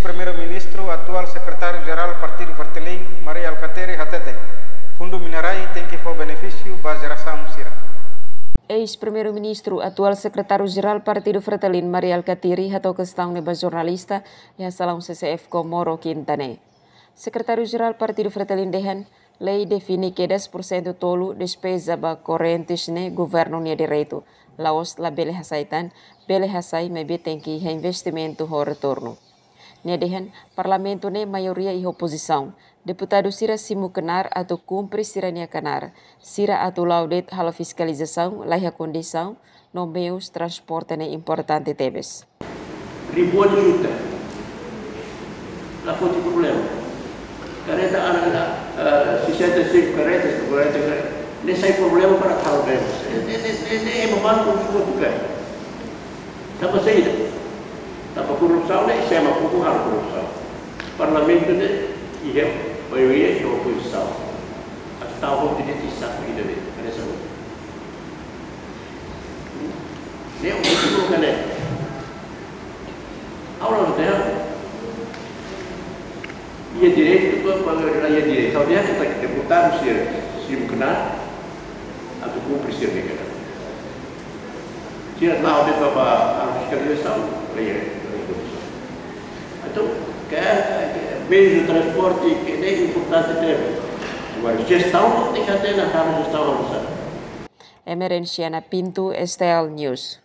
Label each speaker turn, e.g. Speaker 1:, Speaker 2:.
Speaker 1: Ex-Primeiro-Ministro, atual Secretário-Geral Partido Fertilin, Maria Alcateri Hatete. Fundo Minerai tem que for benefício para geração Sira.
Speaker 2: Ex-Primeiro-Ministro, atual Secretário-Geral Partido Fertilin, Maria Alcateri hatou questão neba jornalista e salão CCF Komoro Quintane. Secretário-Geral Partido Fertilin dehan lei define que 10% tolo despesa ba correntes ne governo nia direito. Laos la bele hasaitan, bele hasai mebe tem que investimento ho retorno. Nedehan, parlamento ne maioria e oposição. Deputado Sira Simu Kenar atau cumpre Sira nia Kenar. Sira atau laudet hal fiscalização, laia condição, no meios transporte ne importante tebes.
Speaker 3: Ribuan juta. Lá foi o problema. Careta ana 65 caretas, nesse problema para tal vemos. É memang bukan. Tanpa saída. Tanpa korupsi, ini saya mampu hal korupsi. Parlamen itu ia mayoria di oposisi. Atau tidak bisa begitu deh. Ada sebut. Dia untuk bukan deh. Awalnya dia ia direito para ia direito. Kalau dia kita deputado se kenal atau cumprir se negara. Dia tahu dia apa fiscalização, dia. Então, meios de transporte que é importante ter. Agora, gestão tem que ter na cara de gestão avançada.
Speaker 2: Emerenciana Pinto, STL News.